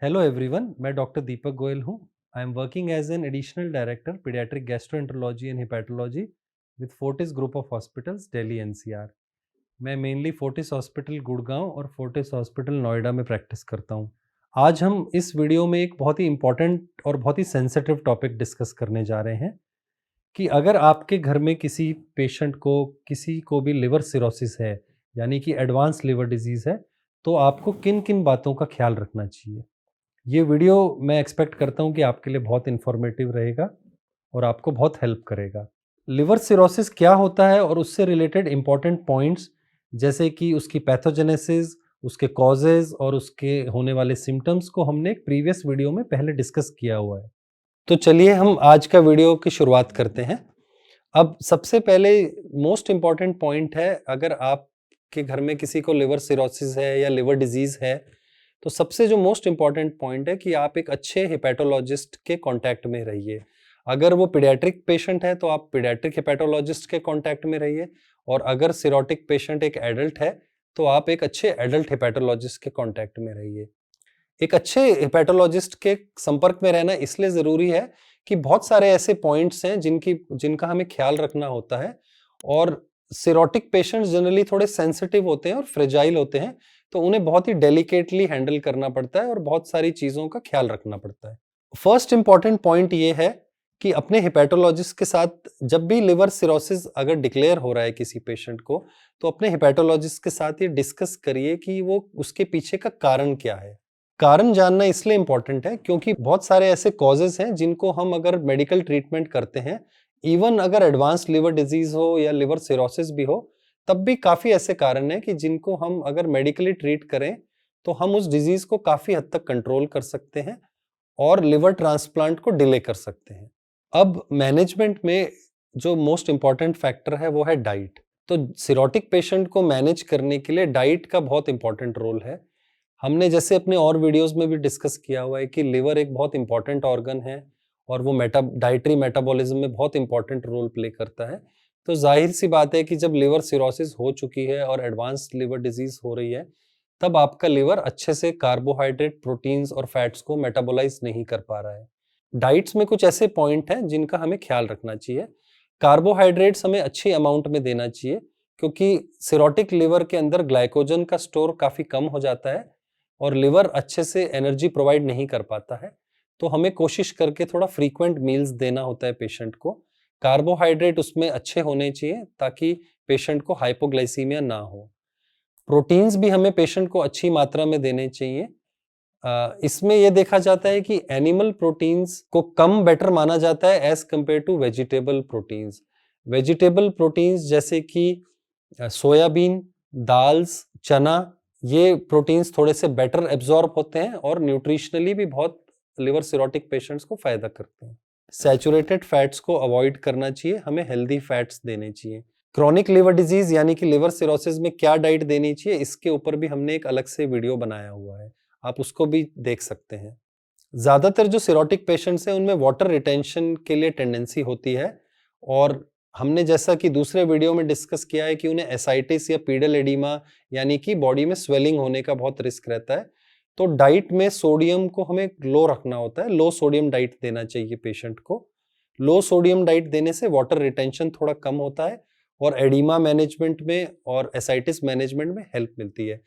Hello everyone, मैं doctor Deepak Goyal हूँ। I am working as an additional director paediatric gastroenterology and hepatology with Fortis group of hospitals Delhi NCR. मैं mainly Fortis hospital Gurgaon और Fortis hospital Noida में practice करता हूँ। आज हम इस वीडियो में एक बहुत ही इम्पॉर्टेंट और बहुत ही सेंसिटिव टॉपिक डिस्कस करने जा रहे हैं कि अगर आपके घर में किसी पेशेंट को किसी को भी लिवर सिरोसिस है, यानी कि एडवांस लिवर डिजीज़ है, तो आपको किन किन बातों का ख्याल रखना चाहिए। ये वीडियो मैं एक्सपेक्ट करता हूँ कि आपके लिए बहुत इन्फॉर्मेटिव रहेगा और आपको बहुत हेल्प करेगा। लिवर सिरोसिस क्या होता है और उससे रिलेटेड इम्पॉर्टेंट पॉइंट्स, जैसे कि उसकी पैथोजेनेसिस, उसके कॉजेज़ और उसके होने वाले सिम्पटम्स को हमने एक प्रीवियस वीडियो में पहले डिस्कस किया हुआ है। तो चलिए हम आज का वीडियो की शुरुआत करते हैं। अब सबसे पहले मोस्ट इम्पॉर्टेंट पॉइंट है, अगर आपके घर में किसी को लिवर सिरोसिस है या लिवर डिजीज़ है, तो सबसे जो मोस्ट इम्पॉर्टेंट पॉइंट है कि आप एक अच्छे हेपेटोलॉजिस्ट के कांटेक्ट में रहिए। अगर वो पीडियाट्रिक पेशेंट है तो आप पीडियाट्रिक हेपेटोलॉजिस्ट के कांटेक्ट में रहिए, और अगर सिरोटिक पेशेंट एक एडल्ट है तो आप एक अच्छे एडल्ट हेपेटोलॉजिस्ट के कांटेक्ट में रहिए। एक अच्छे हेपेटोलॉजिस्ट के संपर्क में रहना इसलिए ज़रूरी है कि बहुत सारे ऐसे पॉइंट्स हैं जिनका हमें ख्याल रखना होता है, और सिरोटिक पेशेंट्स जनरली थोड़े सेंसिटिव होते हैं और फ्रेजाइल होते हैं, तो उन्हें बहुत ही डेलिकेटली हैंडल करना पड़ता है और बहुत सारी चीज़ों का ख्याल रखना पड़ता है। फर्स्ट इंपॉर्टेंट पॉइंट ये है कि अपने हेपेटोलॉजिस्ट के साथ जब भी लिवर सिरोसिस अगर डिक्लेयर हो रहा है किसी पेशेंट को, तो अपने हेपेटोलॉजिस्ट के साथ ये डिस्कस करिए कि वो उसके पीछे का कारण क्या है। कारण जानना इसलिए इम्पोर्टेंट है क्योंकि बहुत सारे ऐसे कॉजेज़ हैं जिनको हम अगर मेडिकल ट्रीटमेंट करते हैं, इवन अगर एडवांस लिवर डिजीज़ हो या लिवर सिरोसिस भी हो, तब भी काफ़ी ऐसे कारण हैं कि जिनको हम अगर मेडिकली ट्रीट करें, तो हम उस डिजीज़ को काफ़ी हद तक कंट्रोल कर सकते हैं और लिवर ट्रांसप्लांट को डिले कर सकते हैं। अब मैनेजमेंट में जो मोस्ट इम्पोर्टेंट फैक्टर है वो है डाइट। तो सिरोटिक पेशेंट को मैनेज करने के लिए डाइट का बहुत इम्पोर्टेंट रोल है। हमने जैसे अपने और वीडियोस में भी डिस्कस किया हुआ है कि लिवर एक बहुत इंपॉर्टेंट ऑर्गन है और वो डाइटरी मेटाबॉलिज्म में बहुत इंपॉर्टेंट रोल प्ले करता है। तो जाहिर सी बात है कि जब लिवर सिरोसिस हो चुकी है और एडवांस लिवर डिजीज हो रही है, तब आपका लिवर अच्छे से कार्बोहाइड्रेट, प्रोटीन्स और फैट्स को मेटाबोलाइज नहीं कर पा रहा है। डाइट्स में कुछ ऐसे पॉइंट हैं जिनका हमें ख्याल रखना चाहिए। कार्बोहाइड्रेट्स हमें अच्छी अमाउंट में देना चाहिए, क्योंकि सिरोटिक लिवर के अंदर ग्लाइकोजन का स्टोर काफ़ी कम हो जाता है और लिवर अच्छे से एनर्जी प्रोवाइड नहीं कर पाता है। तो हमें कोशिश करके थोड़ा फ्रीक्वेंट मील्स देना होता है पेशेंट को। कार्बोहाइड्रेट उसमें अच्छे होने चाहिए ताकि पेशेंट को हाइपोग्लाइसीमिया ना हो। प्रोटीन्स भी हमें पेशेंट को अच्छी मात्रा में देने चाहिए। इसमें यह देखा जाता है कि एनिमल प्रोटीन्स को कम बेटर माना जाता है as compare to vegetable proteins. Vegetable proteins जैसे कि सोयाबीन, दाल्स, चना, ये प्रोटीन्स थोड़े से बेटर एब्जॉर्ब होते हैं और न्यूट्रिशनली भी बहुत लिवर सिरोटिक पेशेंट्स को फायदा करते हैं। सैचुरेटेड फैट्स को अवॉइड करना चाहिए, हमें हेल्दी फैट्स देने चाहिए। क्रॉनिक लिवर डिजीज यानी कि लिवर सिरोसिस में क्या डाइट देनी चाहिए, इसके ऊपर भी हमने एक अलग से वीडियो बनाया हुआ है, आप उसको भी देख सकते हैं। ज़्यादातर जो सिरोटिक पेशेंट्स हैं उनमें वाटर रिटेंशन के लिए टेंडेंसी होती है, और हमने जैसा कि दूसरे वीडियो में डिस्कस किया है कि उन्हें एसाइटिस या पीडल एडिमा यानी कि बॉडी में स्वेलिंग होने का बहुत रिस्क रहता है। तो डाइट में सोडियम को हमें लो रखना होता है, लो सोडियम डाइट देना चाहिए पेशेंट को। लो सोडियम डाइट देने से वाटर रिटेंशन थोड़ा कम होता है और एडिमा मैनेजमेंट में और एसाइटिस मैनेजमेंट में हेल्प मिलती है।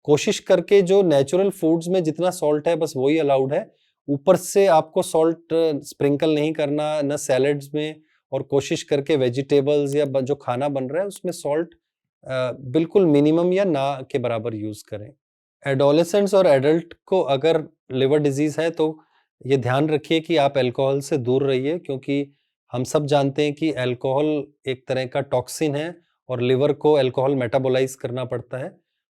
कोशिश करके जो नेचुरल फूड्स में जितना सॉल्ट है बस वही अलाउड है, ऊपर से आपको सॉल्ट स्प्रिंकल नहीं करना, न सैलेड्स में, और कोशिश करके वेजिटेबल्स या जो खाना बन रहा है उसमें सॉल्ट बिल्कुल मिनिमम या ना के बराबर यूज करें। एडोलेसेंट्स और एडल्ट को अगर लिवर डिजीज है तो ये ध्यान रखिए कि आप अल्कोहल से दूर रहिए, क्योंकि हम सब जानते हैं कि अल्कोहल एक तरह का टॉक्सिन है और लिवर को अल्कोहल मेटाबोलाइज करना पड़ता है,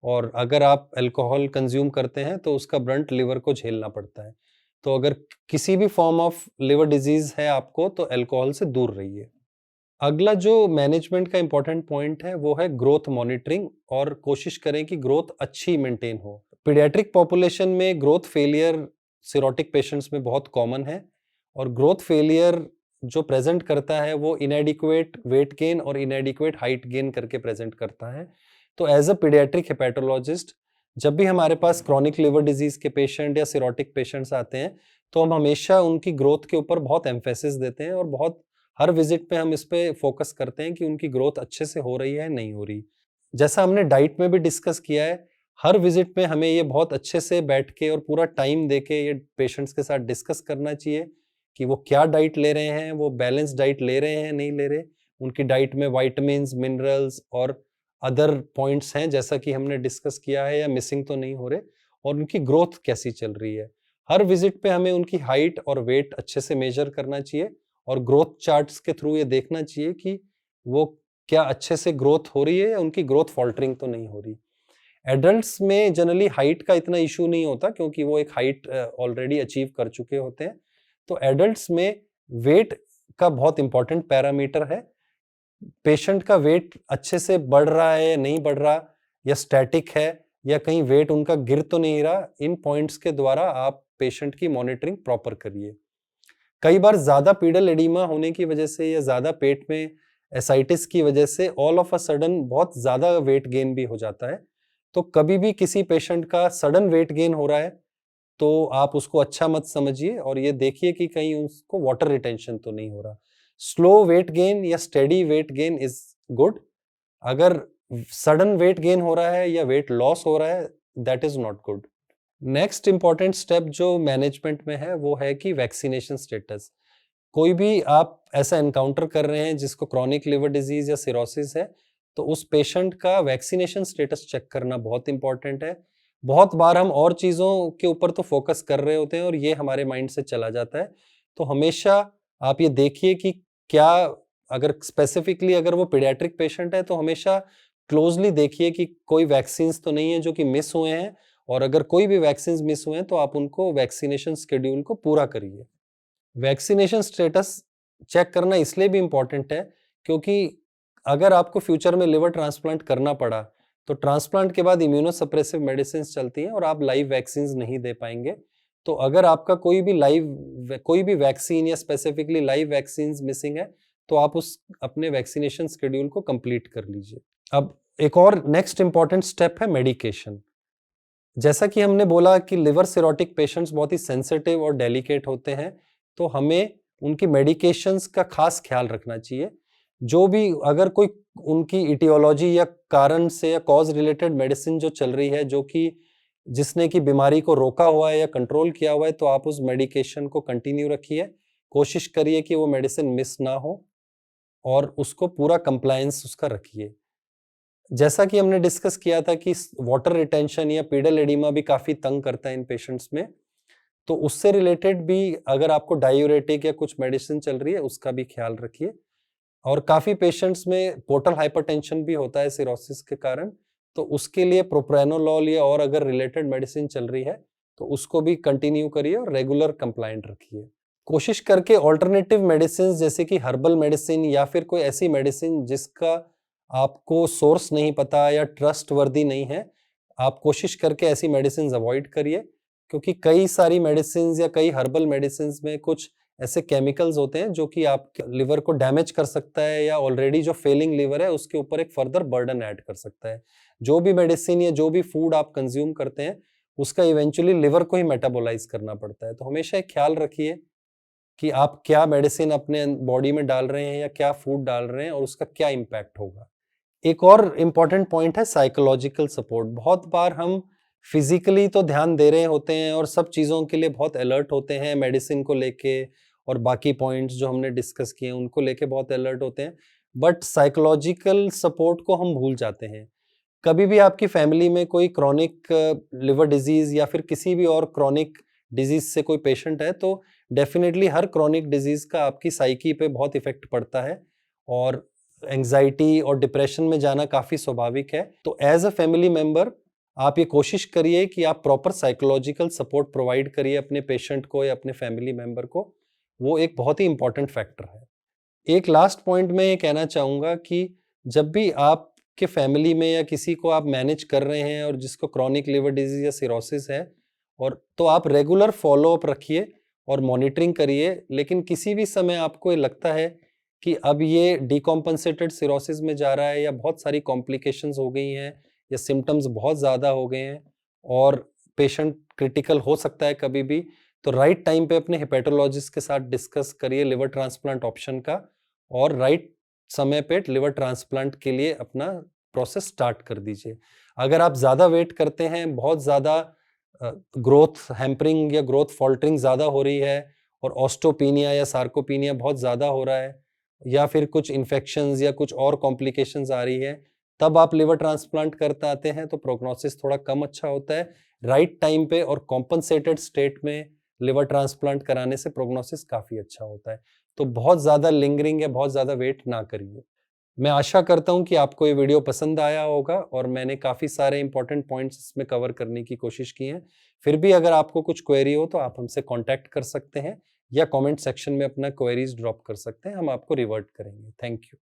और अगर आप अल्कोहल कंज्यूम करते हैं तो उसका ब्रंट लिवर को झेलना पड़ता है। तो अगर किसी भी फॉर्म ऑफ लिवर डिजीज है आपको तो अल्कोहल से दूर रहिए। अगला जो मैनेजमेंट का इंपॉर्टेंट पॉइंट है वो है ग्रोथ मॉनिटरिंग, और कोशिश करें कि ग्रोथ अच्छी मेंटेन हो। पीडियाट्रिक पॉपुलेशन में ग्रोथ फेलियर सिरोटिक पेशेंट्स में बहुत कॉमन है, और ग्रोथ फेलियर जो प्रेजेंट करता है वो इनएडिक्वेट वेट गेन और इनएडिक्वेट हाइट गेन करके प्रेजेंट करता है। तो एज अ पीडियाट्रिक हेपेटोलॉजिस्ट जब भी हमारे पास क्रॉनिक लिवर डिजीज के पेशेंट या सिरोटिक पेशेंट्स आते हैं तो हम हमेशा उनकी ग्रोथ के ऊपर बहुत एम्फेसिस देते हैं और बहुत हर विजिट पे हम इस पे फोकस करते हैं कि उनकी ग्रोथ अच्छे से हो रही है नहीं हो रही। जैसा हमने डाइट में भी डिस्कस किया है, हर विजिट में हमें ये बहुत अच्छे से बैठ के और पूरा टाइम दे के ये पेशेंट्स के साथ डिस्कस करना चाहिए कि वो क्या डाइट ले रहे हैं, वो बैलेंस डाइट ले रहे हैं नहीं ले रहे, उनकी डाइट में वाइटामिन, मिनरल्स और अदर पॉइंट्स हैं जैसा कि हमने डिस्कस किया है या मिसिंग तो नहीं हो रहे, और उनकी ग्रोथ कैसी चल रही है। हर विजिट पे हमें उनकी हाइट और वेट अच्छे से मेजर करना चाहिए और ग्रोथ चार्ट्स के थ्रू ये देखना चाहिए कि वो क्या अच्छे से ग्रोथ हो रही है या उनकी ग्रोथ फॉल्टरिंग तो नहीं हो रही। एडल्ट्स में जनरली हाइट का इतना इशू नहीं होता क्योंकि वो एक हाइट ऑलरेडी अचीव कर चुके होते हैं। तो एडल्ट्स में वेट का बहुत इंपॉर्टेंट पैरामीटर है। पेशेंट का वेट अच्छे से बढ़ रहा है या नहीं बढ़ रहा, या स्टैटिक है, या कहीं वेट उनका गिर तो नहीं रहा, इन पॉइंट्स के द्वारा आप पेशेंट की मॉनिटरिंग प्रॉपर करिए। कई बार ज्यादा पीडल एडिमा होने की वजह से या ज्यादा पेट में एसाइटिस की वजह से ऑल ऑफ अ सडन बहुत ज्यादा वेट गेन भी हो जाता है। तो कभी भी किसी पेशेंट का सडन वेट गेन हो रहा है तो आप उसको अच्छा मत समझिए और ये देखिए कि कहीं उसको वाटर रिटेंशन तो नहीं हो रहा। स्लो वेट गेन या steady weight gain is good. अगर सडन वेट गेन हो रहा है या वेट लॉस हो रहा है, that is not good. Next important step जो मैनेजमेंट में है वो है कि वैक्सीनेशन स्टेटस। कोई भी आप ऐसा एनकाउंटर कर रहे हैं जिसको क्रॉनिक लिवर डिजीज या सिरोसिस है, तो उस पेशेंट का वैक्सीनेशन स्टेटस चेक करना बहुत इंपॉर्टेंट है। बहुत बार हम और चीज़ों के ऊपर तो फोकस कर रहे होते हैं और ये हमारे माइंड से चला जाता है। तो हमेशा आप ये देखिए कि क्या, अगर स्पेसिफिकली अगर वो पीडियाट्रिक पेशेंट है तो हमेशा क्लोजली देखिए कि कोई वैक्सीन्स तो नहीं है जो कि मिस हुए हैं, और अगर कोई भी वैक्सीन्स मिस हुए हैं तो आप उनको वैक्सीनेशन शेड्यूल को पूरा करिए। वैक्सीनेशन स्टेटस चेक करना इसलिए भी इम्पोर्टेंट है क्योंकि अगर आपको फ्यूचर में लिवर ट्रांसप्लांट करना पड़ा तो ट्रांसप्लांट के बाद इम्यूनोसप्रेसिव मेडिसिन चलती हैं और आप लाइव वैक्सीन नहीं दे पाएंगे। तो अगर आपका कोई भी वैक्सीन या स्पेसिफिकली लाइव वैक्सीन मिसिंग है तो आप उस अपने वैक्सीनेशन शेड्यूल को कंप्लीट कर लीजिए। अब एक और नेक्स्ट इंपॉर्टेंट स्टेप है मेडिकेशन। जैसा कि हमने बोला कि लिवर सिरोटिक पेशेंट्स बहुत ही सेंसिटिव और डेलिकेट होते हैं, तो हमें उनकी मेडिकेशंस का खास ख्याल रखना चाहिए। जो भी अगर कोई उनकी इटियोलॉजी या कारण से या कॉज रिलेटेड मेडिसिन जो चल रही है जो कि जिसने की बीमारी को रोका हुआ है या कंट्रोल किया हुआ है, तो आप उस मेडिकेशन को कंटिन्यू रखिए। कोशिश करिए कि वो मेडिसिन मिस ना हो और उसको पूरा कंप्लायंस उसका रखिए। जैसा कि हमने डिस्कस किया था कि वाटर रिटेंशन या पीडल एडिमा भी काफी तंग करता है इन पेशेंट्स में, तो उससे रिलेटेड भी अगर आपको डायूरेटिक या कुछ मेडिसिन चल रही है उसका भी ख्याल रखिए। और काफी पेशेंट्स में पोर्टल हाइपरटेंशन भी होता है सिरोसिस के कारण, तो उसके लिए प्रोप्रानोलॉल या और अगर रिलेटेड मेडिसिन चल रही है तो उसको भी कंटिन्यू करिए और रेगुलर कंप्लायंट रखिए। कोशिश करके ऑल्टरनेटिव मेडिसिन जैसे कि हर्बल मेडिसिन या फिर कोई ऐसी मेडिसिन जिसका आपको सोर्स नहीं पता या ट्रस्ट वर्दी नहीं है, आप कोशिश करके ऐसी मेडिसिन अवॉइड करिए। क्योंकि कई सारी मेडिसिन या कई हर्बल मेडिसिन में कुछ ऐसे केमिकल्स होते हैं जो कि आप लिवर को डैमेज कर सकता है या ऑलरेडी जो फेलिंग लिवर है उसके ऊपर एक फर्दर बर्डन ऐड कर सकता है। जो भी मेडिसिन या जो भी फूड आप कंज्यूम करते हैं उसका इवेंचुअली लिवर को ही मेटाबोलाइज करना पड़ता है। तो हमेशा एक ख्याल रखिए कि आप क्या मेडिसिन अपने बॉडी में डाल रहे हैं या क्या फूड डाल रहे हैं और उसका क्या इम्पैक्ट होगा। एक और इम्पॉर्टेंट पॉइंट है साइकोलॉजिकल सपोर्ट। बहुत बार हम फिजिकली तो ध्यान दे रहे होते हैं और सब चीज़ों के लिए बहुत अलर्ट होते हैं, मेडिसिन को लेके और बाकी पॉइंट्स जो हमने डिस्कस किए हैं उनको लेके बहुत अलर्ट होते हैं, बट साइकोलॉजिकल सपोर्ट को हम भूल जाते हैं। कभी भी आपकी फैमिली में कोई क्रॉनिक लिवर डिजीज या फिर किसी भी और क्रॉनिक डिजीज से कोई पेशेंट है तो डेफिनेटली हर क्रॉनिक डिजीज का आपकी साइकी पे बहुत इफेक्ट पड़ता है और एंजाइटी और डिप्रेशन में जाना काफी स्वाभाविक है। तो एज अ फैमिली मेंबर आप ये कोशिश करिए कि आप प्रॉपर साइकोलॉजिकल सपोर्ट प्रोवाइड करिए अपने पेशेंट को या अपने फैमिली मेंबर को। वो एक बहुत ही इंपॉर्टेंट फैक्टर है। एक लास्ट पॉइंट में ये कहना चाहूंगा कि जब भी आपके फैमिली में या किसी को आप मैनेज कर रहे हैं और जिसको क्रॉनिक लिवर डिजीज या सिरोसिस है, और तो आप रेगुलर फॉलोअप रखिए और मॉनिटरिंग करिए। लेकिन किसी भी समय आपको ये लगता है कि अब ये डिकॉम्पनसेटेड सिरोसिस में जा रहा है या बहुत सारी कॉम्प्लिकेशंस हो गई हैं या सिम्टम्स बहुत ज़्यादा हो गए हैं और पेशेंट क्रिटिकल हो सकता है कभी भी, तो राइट टाइम पे अपने हेपेटोलॉजिस्ट के साथ डिस्कस करिए लिवर ट्रांसप्लांट ऑप्शन का, और राइट समय पे लिवर ट्रांसप्लांट के लिए अपना प्रोसेस स्टार्ट कर दीजिए। अगर आप ज़्यादा वेट करते हैं, बहुत ज़्यादा ग्रोथ हैम्परिंग या ग्रोथ फॉल्टरिंग ज़्यादा हो रही है, और ऑस्टोपीनिया या सार्कोपीनिया बहुत ज़्यादा हो रहा है, या फिर कुछ इन्फेक्शंस या कुछ और कॉम्प्लिकेशंस आ रही है, तब आप लिवर ट्रांसप्लांट करते आते हैं तो प्रोग्नोसिस थोड़ा कम अच्छा होता है। राइट टाइम पे और कॉम्पनसेटेड स्टेट में लिवर ट्रांसप्लांट कराने से प्रोग्नोसिस काफ़ी अच्छा होता है। तो बहुत ज़्यादा लिंगरिंग या बहुत ज़्यादा वेट ना करिए। मैं आशा करता हूँ कि आपको ये वीडियो पसंद आया होगा, और मैंने काफ़ी सारे इंपॉर्टेंट पॉइंट्स इसमें कवर करने की कोशिश की है। फिर भी अगर आपको कुछ क्वेरी हो तो आप हमसे कॉन्टैक्ट कर सकते हैं, या कमेंट सेक्शन में अपना क्वेरीज ड्रॉप कर सकते हैं, हम आपको रिवर्ट करेंगे। Thank you.